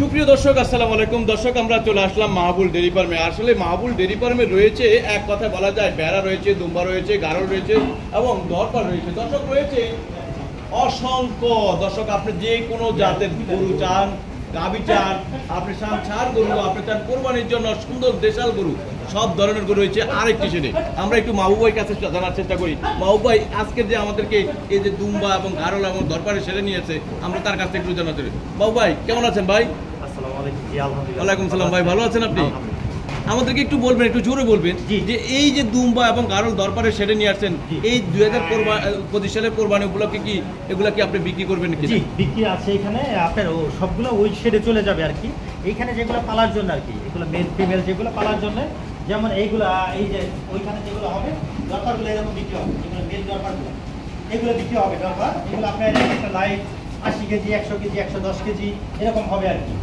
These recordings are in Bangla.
সুপ্রিয় দর্শক আসসালামু আলাইকুম। দর্শক আমরা চলে আসলাম মাহবুল ডেইরি ফার্মে। আসলে মাহবুল ডেইরি ফার্মে রয়েছে এক কথা বলা যায় ভেড়া রয়েছে, দুম্বা রয়েছে, গারল রয়েছে এবং দরবার রয়েছে। দর্শক রয়েছে অসংখ্য। দর্শক আপনি যে কোনো জাতের গরু চান, গাভী চান, আপনি চান ছাড় গরু, আপনি চান কোরবানির জন্য সুন্দর দেশাল গরু, সব ধরনের গরু রয়েছে আরেকটি সেটে। আমরা একটু মাহবুব ভাইয়ের কাছে জানার চেষ্টা করি। মাহবুব ভাই আজকে যে আমাদেরকে এই যে দুম্বা এবং গারল এবং দরবারে সেরে নিয়েছে, আমরা তার কাছ থেকে একটু জানাতে চাই। মাহবুব ভাই কেমন আছেন ভাই? ওয়ালাইকুম সালাম ভাই, ভালো আছেন আপনি? আমাদেরকে একটু বলবেন, একটু জোরে বলবেন যে এই যে দুম্বা এবং গারল দরবারে সেরে নিয়ে আসছেন, এই 2025 সালের কোরবানি উপলক্ষে কি এগুলা কি আপনি বিক্রি করবেন নাকি? জি, বিক্রি আছে এখানে। আপনার সবগুলো ওই শেডে চলে যাবে আর কি। এইখানে যেগুলো পালার জন্য আর কি, এগুলো মেল ফিমেল যেগুলো পালার জন্য, যেমন এইগুলা এই যে ওইখানে যেগুলো হবে দরবারগুলো এরকম বিক্রি হবে, যেগুলো মেল দরবারগুলো এগুলো বিক্রি হবে দরবার। এগুলো আপনার একটা লাইভ 80 কেজি, 100 কেজি, 110 কেজি এরকম হবে আর কি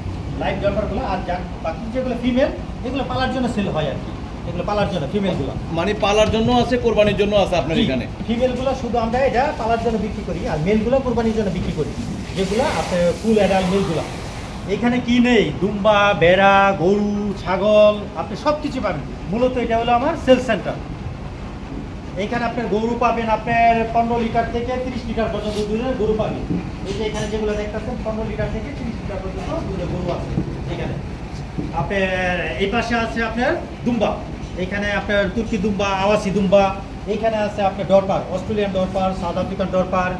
লাইভ দরবারগুলো। আর বাকি যেগুলো ফিমেল এগুলো পালার জন্য সেল হয় আর কি, এগুলো পালার জন্য ফিমেলগুলো। মানে পালার জন্য আছে, কোরবানির জন্য আছে আপনার এখানে? ফিমেলগুলো শুধু আমরা এটা পালার জন্য বিক্রি করি, আর মেলগুলো কোরবানির জন্য বিক্রি করি, যেগুলো আপনার ফুল অ্যাডাল্ট মেলগুলো। এখানে কি নেই, দুম্বা, ভেড়া, গরু, ছাগল আপনি সব কিছু পাবেন। মূলত এটা হলো আমার সেল সেন্টার। এখানে আপনার গরু পাবেন আপনার 15 লিটার থেকে 30 লিটার পর্যন্ত দুধের গরু পাবেন। এই যে এখানে যেগুলো দেখতেছেন 15 লিটার থেকে 30 লিটার পর্যন্ত দুধের গরু আছে এখানে। আপনার এই পাশে আছে আপনার দুম্বা, এখানে আপনার তুর্কি দুম্বা, আওয়াসি দুম্বা। এখানে আছে আপনার ডরপার, অস্ট্রেলিয়ান ডরপার, সাউথ আফ্রিকান ডরপার।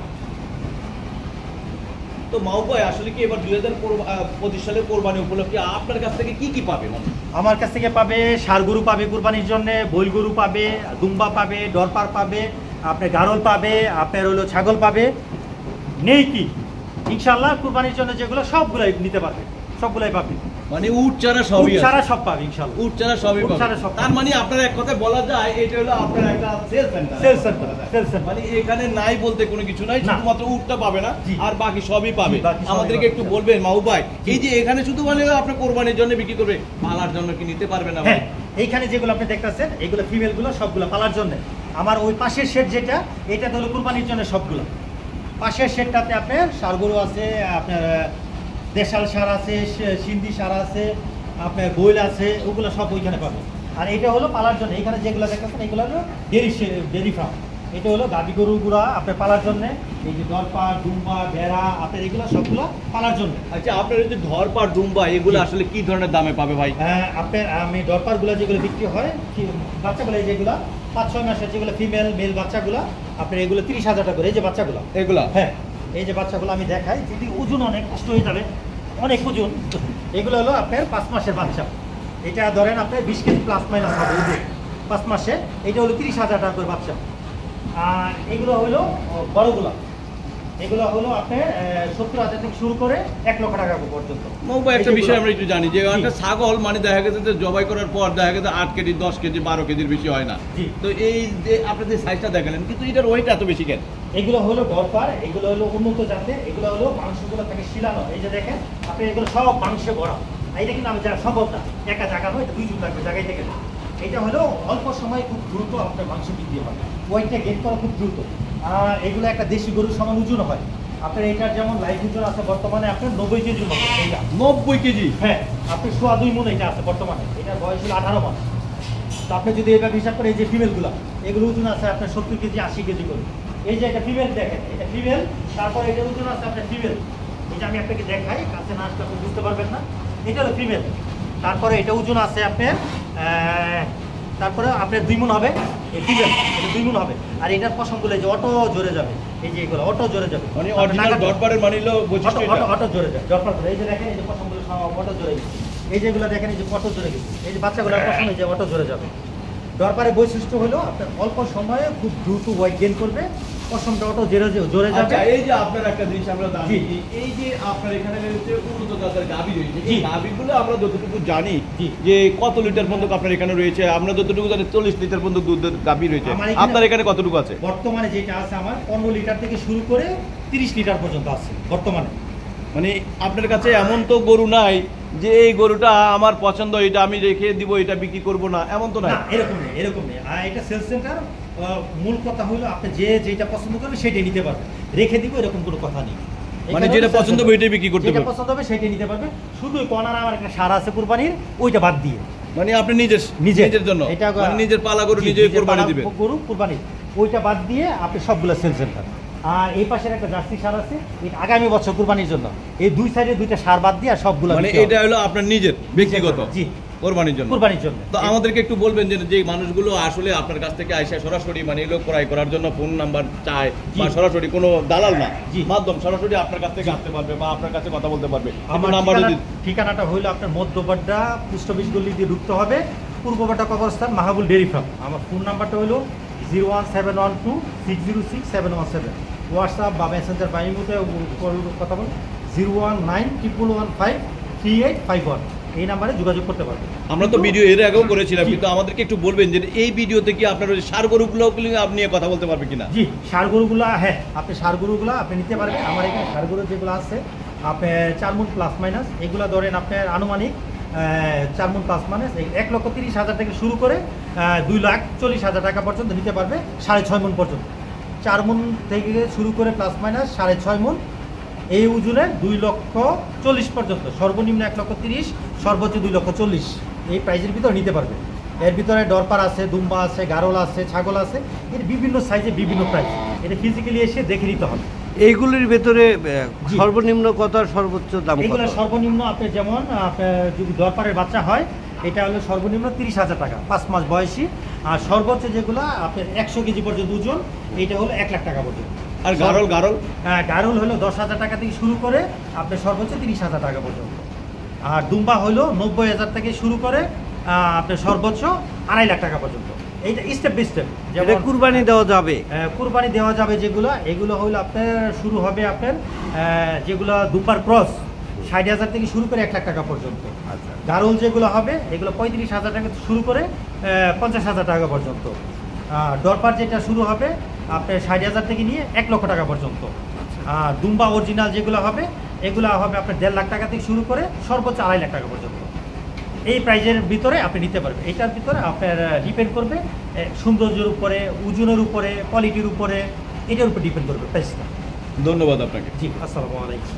তো মাহবুব ভাই আসলে কি এবার 2025 সালের কোরবানি উপলক্ষে আপনার কাছ থেকে কি কি পাবে? মানে আমার কাছ থেকে পাবে ষাঁড় গরু পাবে কুরবানির জন্য, বৈল গরু পাবে, দুম্বা পাবে, ডরপার পাবে, আপনার গারল পাবে, আপনার হলো ছাগল পাবে। নেই কি ইনশাআল্লাহ কুরবানির জন্য যেগুলো সবগুলাই নিতে পারবে, সবগুলাই পাবে। মানে উট চারা সবই আছে? চারা সব পাবে ইনশাআল্লাহ, উট চারা সবই পাবে। তার মানে আপনার এক কথা বলা যায় এটা হলো আপনার একটা cell centre. Cell centre, cell centre. মানে এখানে নাই বলতে কোনো কিছু নাই, শুধুমাত্র উটটা পাবে না, আর বাকি সবই পাবে। আমাদেরকে একটু বলবেন মাহবুব ভাই, এই যে এখানে শুধু মানে আপনি কোরবানির জন্য বিক্রি করবে, পালার জন্য কি নিতে পারবে না? হ্যাঁ, এইখানে যেগুলো আপনি দেখতেছেন এগুলো ফিমেলগুলো সবগুলো পালার জন্য। আমার ওই পাশের শেড যেটা, এটা হলো কুরবানির জন্য সবগুলো। পাশের শেডটাতে আপনার ষাঁড় গরু আছে, আপনার দেশাল ষাঁড় আছে, সিন্ধি ষাঁড় আছে, আপনার বৈল আছে, ওগুলো সব ওইখানে পাবেন। আর এটা হলো পালার জন্য। এখানে যেগুলো দেখতেছেন এগুলো হলো ডেরি ফার্ম। এটা হলো গাভী গরুগুলা আপনার পালার জন্য। এই যে দরপার, দুম্বা, ভেড়া আপনার এগুলো সবগুলো পালার জন্য। আচ্ছা, আপনার এই যে ধরপার, দুম্বা এগুলো আসলে কি ধরনের দামে পাবে ভাই? আপনার আমি দরপারগুলো যেগুলো বিক্রি হয়, বাচ্চাগুলো যেগুলো 5-6 মাসের যেগুলো ফিমেল মেল বাচ্চাগুলো আপনার এগুলো 30,000 টাকা করে। এই যে বাচ্চাগুলো এগুলা, হ্যাঁ এই যে বাচ্চাগুলো আমি দেখাই, যদি ওজন অনেক কষ্ট হয়ে যাবে, অনেক ওজন। এগুলো হলো আপনার 5 মাসের বাচ্চা। এটা ধরেন আপনার 20 কেজি প্লাস মাইনাস হবে ওই যে 5 মাসে। এটা হলো 30,000 টাকা করে বাচ্চা। আর এগুলো হলো বড়গুলো, এগুলো হলো আপনার 70,000 থেকে শুরু করে 1 লক্ষ টাকা পর্যন্ত। একটা বিষয় আমরা একটু জানি যে একটা ছাগল মানে দেখা গেছে যে জবাই করার পর দেখা গেছে 8 কেজি, 10 কেজি, 12 কেজির বেশি হয় না। তো এই যে আপনাদের সাইজটা দেখালেন, কিন্তু এটার ওয়েট এত বেশি কেন? এগুলো হলো দরপার, এগুলো হলো উন্নত জাতের, এগুলো হলো মাংসগুলো থেকে শিলানো। এই যে দেখেন আপনি এগুলো সব মাংসে ভরা। এটা কিন্তু আমি যা সম্ভব না, একা জায়গা নয়, 2 জন লাগবে জায়গায় থেকে। এটা হলো অল্প সময় খুব দ্রুত আপনার মাংস বৃদ্ধি হয়, ওয়েটটা গেইন করা খুব দ্রুত। আর এগুলো একটা দেশি গরুর সমান ওজন হয়। আপনার এটার যেমন লাইফ ওজন আছে বর্তমানে আপনার 90 কেজি মতো। এইটা 90 কেজি? হ্যাঁ, আপনি 2.5 মণ এটা আছে বর্তমানে। এটার বয়স হলো 18 মাস। তো আপনি যদি এভাবে হিসাব করে, এই যে ফিমেলগুলো এগুলো ওজন আছে আপনার 70 কেজি, 80 কেজি করে। এই যে এটা ফিমেল দেখেন, এটা ফিমেল। তারপর এটা ওজন আছে আপনার ফিমেল। এই যে আমি আপনাকে দেখাই, কাছে না আসলে আপনি বুঝতে পারবেন না। এটা হলো ফিমেল। তারপরে এটা ওজন আছে আপনার তারপরে আপনার 2 মণ হবে। এই ফিমেল এটা 2 মণ হবে। আর এটার পশমগুলো এই যে অটো জোরে যাবে, এই যে এগুলো অটো জোরে যাবে। মানে অরিজিনাল ডরপারের মানিলো বৈশিষ্ট্য এটা অটো জোরে যাবে। ডরপার এই যে দেখেন, এই যে পশমগুলো সব অটো জোরে গেছে। এই যেগুলো দেখেন, এই যে অটো জোরে গেছে। এই যে বাচ্চাগুলোর পশম এই যে অটো জোরে যাবে। দরবারের বৈশিষ্ট্য হলো আপনার অল্প সময়ে খুব দ্রুত ওয়েট গেইন করবে, পশমটা অটো জোরে যাবে। আচ্ছা, এই যে আপনার একটা জিনিস আমরা জানি, এই যে আপনার এখানে রয়েছে উন্নত জাতের গাভী রয়েছে, এই গাভীগুলো আমরা যতটুকু জানি যে কত লিটার পর্যন্ত আপনার এখানে রয়েছে, আমরা যতটুকু জানি 40 লিটার পর্যন্ত দুধের গাভী রয়েছে। আপনার এখানে কতটুকু আছে বর্তমানে? যেটা আছে আমার 15 লিটার থেকে শুরু করে 30 লিটার পর্যন্ত আছে বর্তমানে। মানে আপনার কাছে এমন তো গরু নাই যে এই গরুটা আমার পছন্দ, এটা আমি রেখে দিব, এটা বিক্রি করব না, এমন তো না? এরকম নেই, এরকম নেই। আর এটা সেলস সেন্টার। মূল কথা হলো আপনি যেটা পছন্দ করবেন সেটাই নিতে পারবেন, রেখে দিব এরকম কোনো কথা নেই। মানে যেটা পছন্দ হবে ওইটাই বিক্রি করতে যেটা পারবে। পছন্দ হবে সেটাই নিতে পারবে। শুধু কর্নার আমার একটা সার আছে কুরবানির, ওইটা বাদ দিয়ে। মানে আপনি নিজের জন্য এটা মানে নিজের পালা গরু জি, নিজে নিজের কোরবানি পালা দিবেন। গরু কুরবানি, ওইটা বাদ দিয়ে আপনি সবগুলো সেল সেন্টার। আর এই পাশের একটা জার্সি সার আছে, এটা আগামী বছর কুরবানির জন্য। এই দুই সাইডে দুইটা সার বাদ দিয়ে আর সবগুলো মানে বিক্রি হবে। এটা হলো আপনার নিজের ব্যক্তিগত জি, কোরবানির জন্য। কুরবানির জন্য। তো আমাদেরকে একটু বলবেন যে মানুষগুলো আসলে আপনার কাছ থেকে আইসা সরাসরি মানে এগুলো ক্রয় করার জন্য ফোন নাম্বার চায় জি। বা সরাসরি কোনো দালাল না জি। মাধ্যম সরাসরি আপনার কাছ থেকে আসতে পারবে বা আপনার কাছে কথা বলতে পারবে। আমার নাম্বার ঠিকানাটা হইলো আপনার মধ্যবাড্ডা পোস্ট অফিস গলি দিয়ে ঢুকতে হবে, পূর্ববাড্ডা কবরস্থান, মাহবুল ডেয়ারি ফার্ম। আমার ফোন নাম্বারটা হলো 01712606717। হোয়াটসঅ্যাপ বা মেসেঞ্জার বা ইমোতে কথা বল 01911153851। এই নাম্বারে যোগাযোগ করতে পারবেন। আমরা তো ভিডিও এর আগেও করেছিলাম, জি। কিন্তু আমাদেরকে একটু বলবেন যে এই ভিডিওতে কি আপনার ওই সার গরুগুলো আপনি কথা বলতে পারবেন কিনা? জি, সার গরুগুলো, হ্যাঁ, আপনি সার গরুগুলো আপনি নিতে পারবেন। আমার এখানে সার গরু যেগুলো আছে আপনার 4 মণ প্লাস মাইনাস, এগুলো ধরেন আপনার আনুমানিক 4 মণ প্লাস মাইনাস 1,30,000 থেকে শুরু করে 2,40,000 টাকা পর্যন্ত নিতে পারবে, 6.5 মণ পর্যন্ত। 4 মণ থেকে শুরু করে প্লাস মাইনাস 6.5 মণ, এই ওজনে 2,40,000 পর্যন্ত, সর্বনিম্ন 1,30,000, সর্বোচ্চ 2,40,000, এই প্রাইজের ভিতরে নিতে পারবে। এর ভিতরে ডরপার আছে, দুম্বা আছে, গারল আছে, ছাগল আছে, এর বিভিন্ন সাইজে বিভিন্ন প্রাইস। এটা ফিজিক্যালি এসে দেখে নিতে হবে। এইগুলির ভেতরে জি। সর্বনিম্ন কত আর সর্বোচ্চ দাম কত? এগুলো সর্বনিম্ন আপনার যেমন আপনার যদি দরপারের বাচ্চা হয়, এটা হলো সর্বনিম্ন 30,000 টাকা, 5 মাস বয়সী। আর সর্বোচ্চ যেগুলো আপনার 100 কেজি পর্যন্ত ওজন, এইটা হলো 1 লাখ টাকা পর্যন্ত। আর গারল হ্যাঁ, গারল হলো 10,000 টাকা থেকে শুরু করে আপনার সর্বোচ্চ 30,000 টাকা পর্যন্ত। আর দুম্বা হলো 90,000 থেকে শুরু করে আপনার সর্বোচ্চ 2.5 লাখ টাকা পর্যন্ত। এইটা স্টেপ বাই স্টেপ। এটা কুরবানি দেওয়া যাবে? কুরবানি দেওয়া যাবে যেগুলো, এগুলো হলো আপনার শুরু হবে আপনার যেগুলো দুম্বার ক্রস 60,000 থেকে শুরু করে 1 লাখ টাকা পর্যন্ত। আচ্ছা। গারল যেগুলো হবে এগুলো 35,000 টাকা থেকে শুরু করে 50,000 টাকা পর্যন্ত। ডরপার যেটা শুরু হবে আপনার 60,000 থেকে নিয়ে 1 লক্ষ টাকা পর্যন্ত। আর দুম্বা অরিজিনাল যেগুলো হবে এগুলো হবে আপনার 1.5 লাখ টাকা থেকে শুরু করে সর্বোচ্চ 2.5 লাখ টাকা পর্যন্ত। এই প্রাইজের ভিতরে আপনি নিতে পারবেন। এটার ভিতরে আপনার ডিপেন্ড করবে সৌন্দর্যের উপরে, ওজনের উপরে, কোয়ালিটির উপরে, এটার উপর ডিপেন্ড করবে প্রাইসটা। ধন্যবাদ আপনাকে। জি, আসসালামু আলাইকুম।